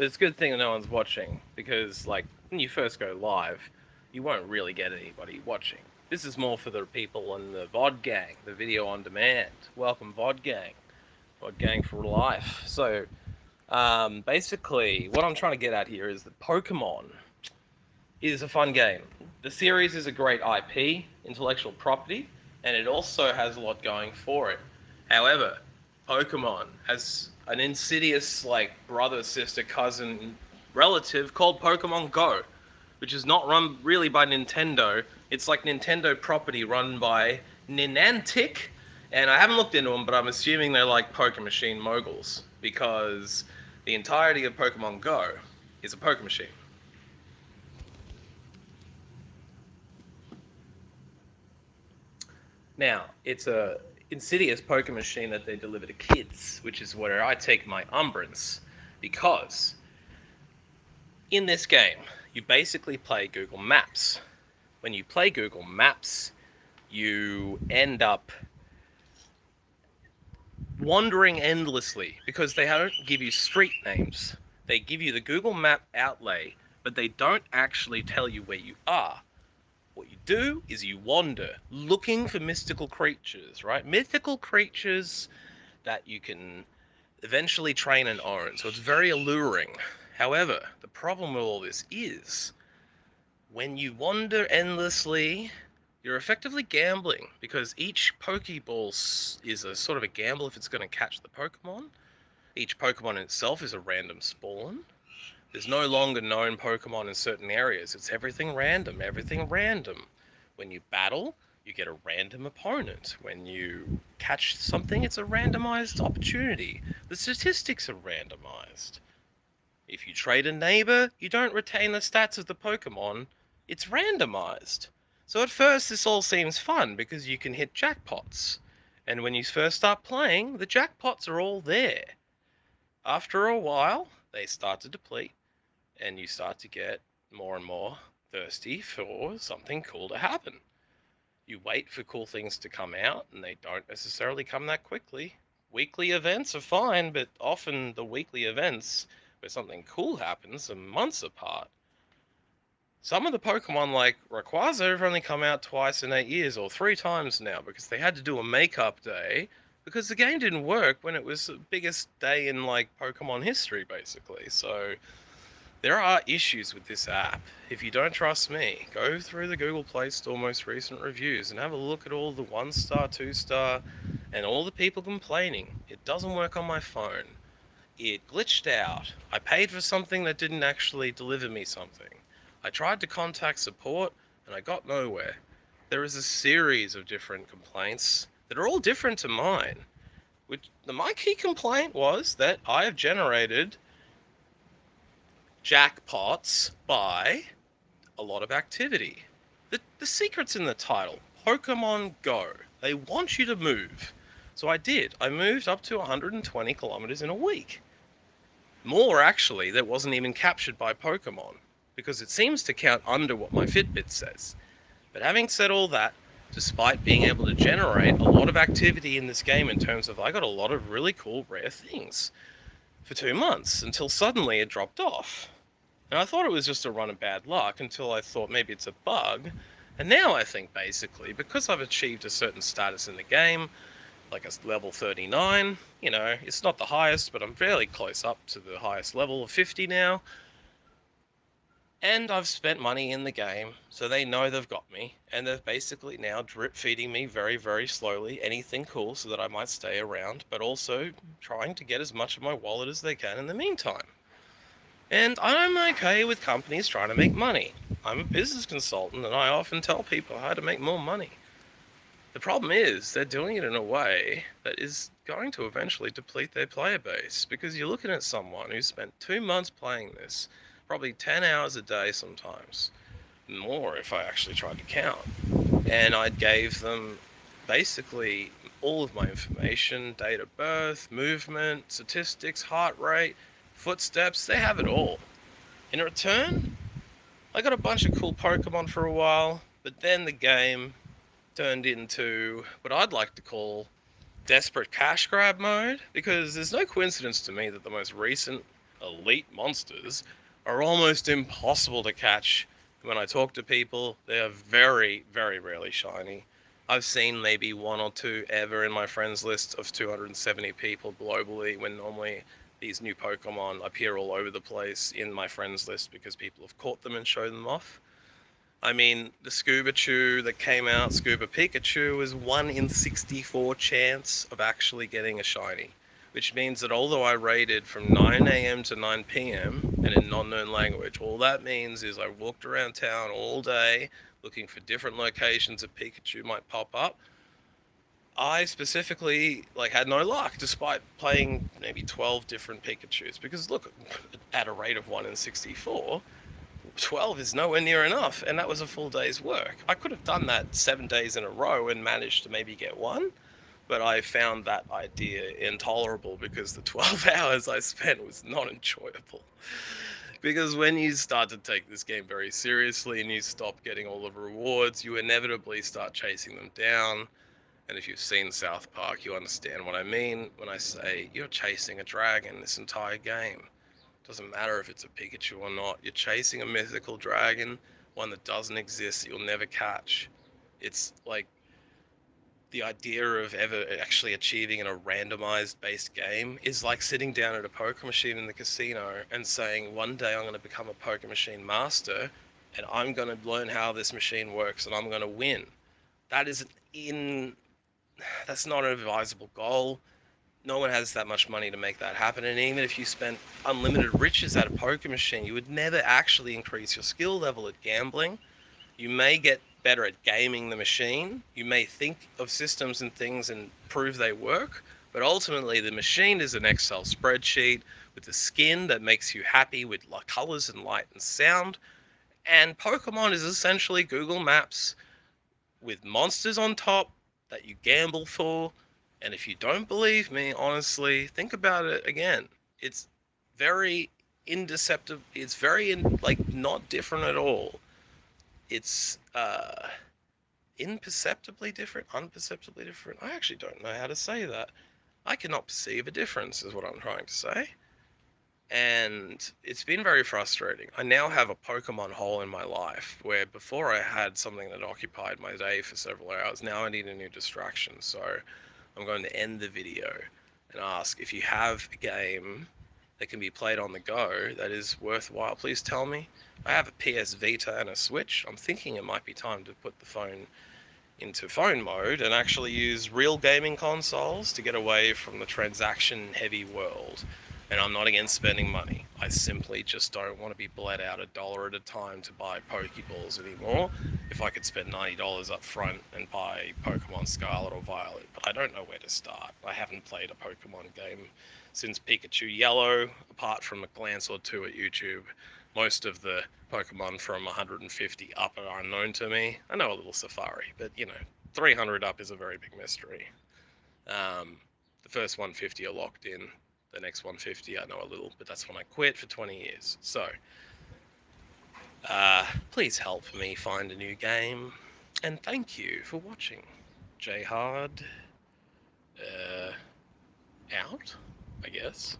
But it's a good thing that no one's watching, because, like, when you first go live, you won't really get anybody watching. This is more for the people in the VOD gang, the video on demand. Welcome, VOD gang. VOD gang for life. So, basically, what I'm trying to get at here is that Pokemon is a fun game. The series is a great IP, intellectual property, and it also has a lot going for it. However, Pokemon has an insidious, like, brother, sister, cousin, relative called Pokemon Go, which is not run really by Nintendo. It's like Nintendo property run by Niantic, and I haven't looked into them, but I'm assuming they're like poker machine moguls, because the entirety of Pokemon Go is a poker machine. Now, it's a insidious poker machine that they deliver to kids, which is where I take my umbrance, because in this game, you basically play Google Maps. When you play Google Maps, you end up wandering endlessly, because they don't give you street names. They give you the Google Map outlay, but they don't actually tell you where you are. What you do is you wander, looking for mystical creatures, right? Mythical creatures that you can eventually train and own. So it's very alluring. However, the problem with all this is, when you wander endlessly, you're effectively gambling, because each Pokeball is a sort of a gamble if it's going to catch the Pokemon. Each Pokemon itself is a random spawn. There's no longer known Pokemon in certain areas. It's everything random, everything random. When you battle, you get a random opponent. When you catch something, it's a randomized opportunity. The statistics are randomized. If you trade a neighbor, you don't retain the stats of the Pokemon. It's randomized. So at first this all seems fun, because you can hit jackpots. And when you first start playing, the jackpots are all there. After a while, they start to deplete, and you start to get more and more thirsty for something cool to happen. You wait for cool things to come out, and they don't necessarily come that quickly. Weekly events are fine, but often the weekly events where something cool happens are months apart. Some of the Pokemon, like Rayquaza, have only come out twice in 8 years, or 3 times now, because they had to do a makeup day, because the game didn't work when it was the biggest day in, like, Pokemon history, basically. So there are issues with this app. If you don't trust me, go through the Google Play Store most recent reviews and have a look at all the 1-star, 2-star, and all the people complaining. It doesn't work on my phone. It glitched out. I paid for something that didn't actually deliver me something. I tried to contact support, and I got nowhere. There is a series of different complaints that are all different to mine. My key complaint was that I have generated jackpots by a lot of activity. The secret's in the title, Pokemon Go. They want you to move. So I did. I moved up to 120 kilometers in a week. More, actually, that wasn't even captured by Pokemon, because it seems to count under what my Fitbit says. But having said all that, despite being able to generate a lot of activity in this game, in terms of, I got a lot of really cool rare things for 2 months, until suddenly it dropped off. And I thought it was just a run of bad luck, until I thought maybe it's a bug. And now I think, basically, because I've achieved a certain status in the game, like a level 39, it's not the highest, but I'm fairly close up to the highest level of 50 now. And I've spent money in the game, so they know they've got me, and they're basically now drip feeding me very, very slowly anything cool, so that I might stay around, but also trying to get as much of my wallet as they can in the meantime. And I'm okay with companies trying to make money. I'm a business consultant, and I often tell people how to make more money. The problem is, they're doing it in a way that is going to eventually deplete their player base, because you're looking at someone who spent 2 months playing this, probably 10 hours a day sometimes, more if I actually tried to count. And I gave them basically all of my information, date of birth, movement, statistics, heart rate, footsteps, they have it all. In return, I got a bunch of cool Pokemon for a while, but then the game turned into what I'd like to call desperate cash grab mode, because there's no coincidence to me that the most recent elite monsters are almost impossible to catch. When I talk to people, they are very, very rarely shiny. I've seen maybe one or two ever in my friends list of 270 people globally, when normally these new Pokemon appear all over the place in my friends list because people have caught them and shown them off. I mean, the Scuba Chew that came out, Scuba Pikachu, was 1 in 64 chance of actually getting a shiny. Which means that although I raided from 9 a.m. to 9 p.m. and in non-known language, all that means is I walked around town all day looking for different locations that Pikachu might pop up. I specifically had no luck despite playing maybe 12 different Pikachus, because look, at a rate of 1 in 64, 12 is nowhere near enough, and that was a full day's work. I could have done that 7 days in a row and managed to maybe get one, but I found that idea intolerable because the 12 hours I spent was not enjoyable. Because when you start to take this game very seriously and you stop getting all the rewards, you inevitably start chasing them down. And if you've seen South Park, you understand what I mean when I say you're chasing a dragon this entire game. Doesn't matter if it's a Pikachu or not. You're chasing a mythical dragon, one that doesn't exist, that you'll never catch. It's like the idea of ever actually achieving in a randomized based game is like sitting down at a poker machine in the casino and saying, one day I'm going to become a poker machine master and I'm going to learn how this machine works and I'm going to win. That is that's not an advisable goal. No one has that much money to make that happen, and even if you spent unlimited riches at a poker machine, you would never actually increase your skill level at gambling. You may get better at gaming the machine, you may think of systems and things and prove they work, but ultimately the machine is an Excel spreadsheet with a skin that makes you happy with colors and light and sound, and Pokemon is essentially Google Maps with monsters on top that you gamble for. And if you don't believe me, honestly, think about it again. It's very indeceptive. It's very not different at all. It's imperceptibly different, unperceptibly different. I actually don't know how to say that. I cannot perceive a difference, is what I'm trying to say. And it's been very frustrating. I now have a Pokemon hole in my life where before I had something that occupied my day for several hours. Now I need a new distraction. So I'm going to end the video and ask, if you have a game that can be played on the go that is worthwhile, please tell me. I have a PS Vita and a Switch. I'm thinking it might be time to put the phone into phone mode and actually use real gaming consoles to get away from the transaction heavy world. And I'm not against spending money. I simply just don't want to be bled out $1 at a time to buy Pokeballs anymore. If I could spend $90 up front and buy Pokemon Scarlet or Violet, but I don't know where to start. I haven't played a Pokemon game since Pikachu Yellow, apart from a glance or two at YouTube. Most of the Pokemon from 150 up are unknown to me. I know a little Safari, but 300 up is a very big mystery. The first 150 are locked in. The next 150 I know a little, but that's when I quit for 20 years. So, please help me find a new game, and thank you for watching. J Hard, out, I guess.